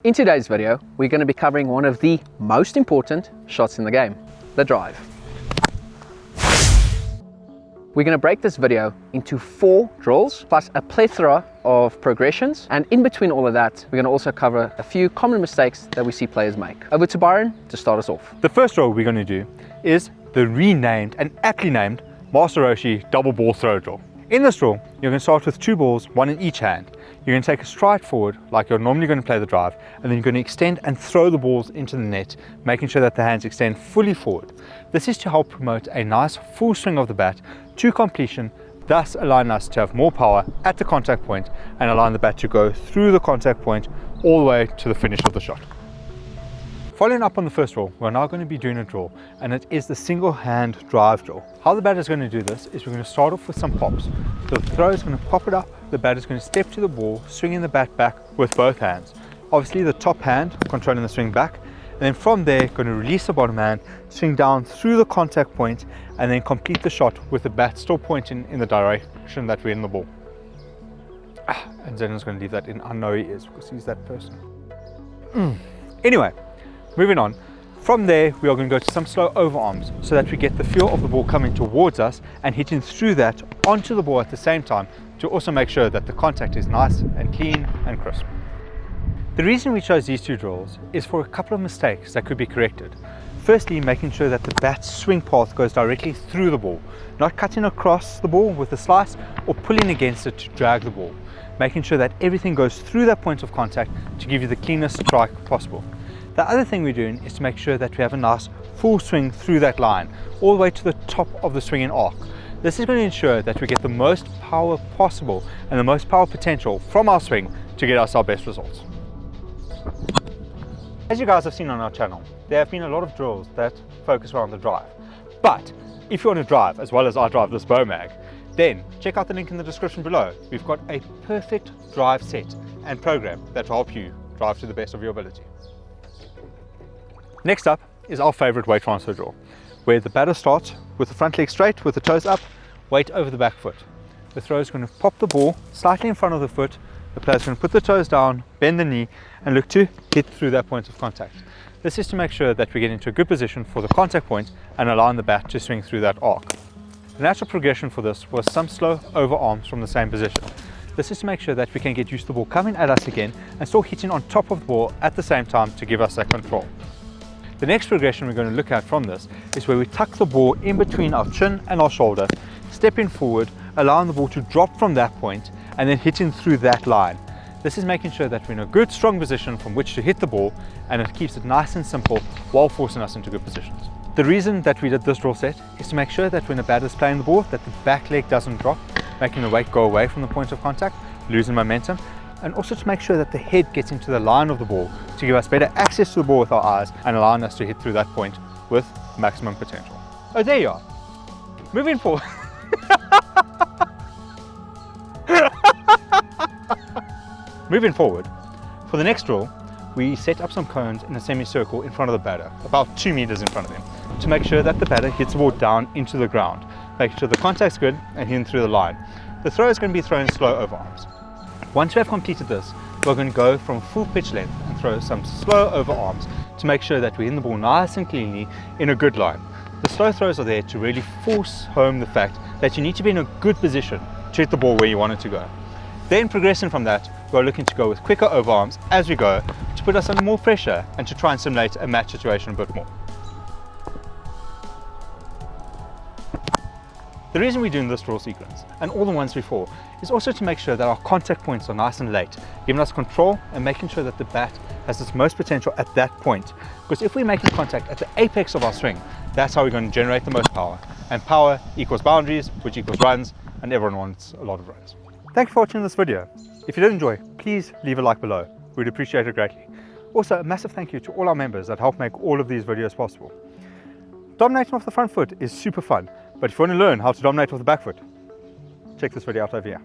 In today's video, we're going to be covering one of the most important shots in the game, the drive. We're going to break this video into 4 drills, plus a plethora of progressions. And in between all of that, we're going to also cover a few common mistakes that we see players make. Over to Byron to start us off. The first drill we're going to do is the renamed and aptly named Master Roshi double ball throw drill. In this drill, you're going to start with 2 balls, one in each hand. You're going to take a stride forward like you're normally going to play the drive, and then you're going to extend and throw the balls into the net, making sure that the hands extend fully forward. This is to help promote a nice full swing of the bat to completion, thus allowing us to have more power at the contact point and allowing the bat to go through the contact point all the way to the finish of the shot. Following up on the first drill, we're now going to be doing a drill, and it is the single hand drive drill. How the batter is going to do this is we're going to start off with some pops. So the thrower is going to pop it up, the batter is going to step to the ball, swinging the bat back with both hands. Obviously the top hand controlling the swing back, and then from there going to release the bottom hand, swing down through the contact point, and then complete the shot with the bat still pointing in the direction that we're in the ball. And Zenon's going to leave that in. I know he is, because he's that person. Anyway, moving on. From there, we are going to go to some slow overarms so that we get the feel of the ball coming towards us and hitting through that onto the ball at the same time, to also make sure that the contact is nice and clean and crisp. The reason we chose these 2 drills is for a couple of mistakes that could be corrected. Firstly, making sure that the bat's swing path goes directly through the ball, not cutting across the ball with a slice or pulling against it to drag the ball. Making sure that everything goes through that point of contact to give you the cleanest strike possible. The other thing we're doing is to make sure that we have a nice full swing through that line, all the way to the top of the swinging arc. This is going to ensure that we get the most power possible and the most power potential from our swing to get us our best results. As you guys have seen on our channel, there have been a lot of drills that focus around the drive. But if you want to drive as well as I drive this bow mag, then check out the link in the description below. We've got a perfect drive set and program that will help you drive to the best of your ability. Next up is our favorite weight transfer drill, where the batter starts with the front leg straight with the toes up, weight over the back foot. The thrower is going to pop the ball slightly in front of the foot. The player is going to put the toes down, bend the knee, and look to hit through that point of contact. This is to make sure that we get into a good position for the contact point and allowing the bat to swing through that arc. The natural progression for this was some slow overarms from the same position. This is to make sure that we can get used to the ball coming at us again and still hitting on top of the ball at the same time to give us that control. The next progression we're going to look at from this is where we tuck the ball in between our chin and our shoulder, stepping forward, allowing the ball to drop from that point, and then hitting through that line. This is making sure that we're in a good strong position from which to hit the ball, and it keeps it nice and simple while forcing us into good positions. The reason that we did this drill set is to make sure that when a batter is playing the ball, that the back leg doesn't drop, making the weight go away from the point of contact, losing momentum, and also to make sure that the head gets into the line of the ball to give us better access to the ball with our eyes and allowing us to hit through that point with maximum potential. Oh, there you are. Moving forward. Moving forward, for the next drill, we set up some cones in a semicircle in front of the batter, about 2 meters in front of him, to make sure that the batter hits the ball down into the ground, making sure the contact's good and hitting through the line. The throw is going to be throwing slow overarms. Once we have completed this, we're going to go from full pitch length and throw some slow overarms to make sure that we hit the ball nice and cleanly in a good line. The slow throws are there to really force home the fact that you need to be in a good position to hit the ball where you want it to go. Then progressing from that, we're looking to go with quicker overarms as we go to put us under more pressure and to try and simulate a match situation a bit more. The reason we're doing this drill sequence, and all the ones before, is also to make sure that our contact points are nice and late, giving us control and making sure that the bat has its most potential at that point. Because if we're making contact at the apex of our swing, that's how we're going to generate the most power. And power equals boundaries, which equals runs, and everyone wants a lot of runs. Thank you for watching this video. If you did enjoy, please leave a like below. We'd appreciate it greatly. Also, a massive thank you to all our members that help make all of these videos possible. Dominating off the front foot is super fun, but if you want to learn how to dominate off the back foot, check this video out over here.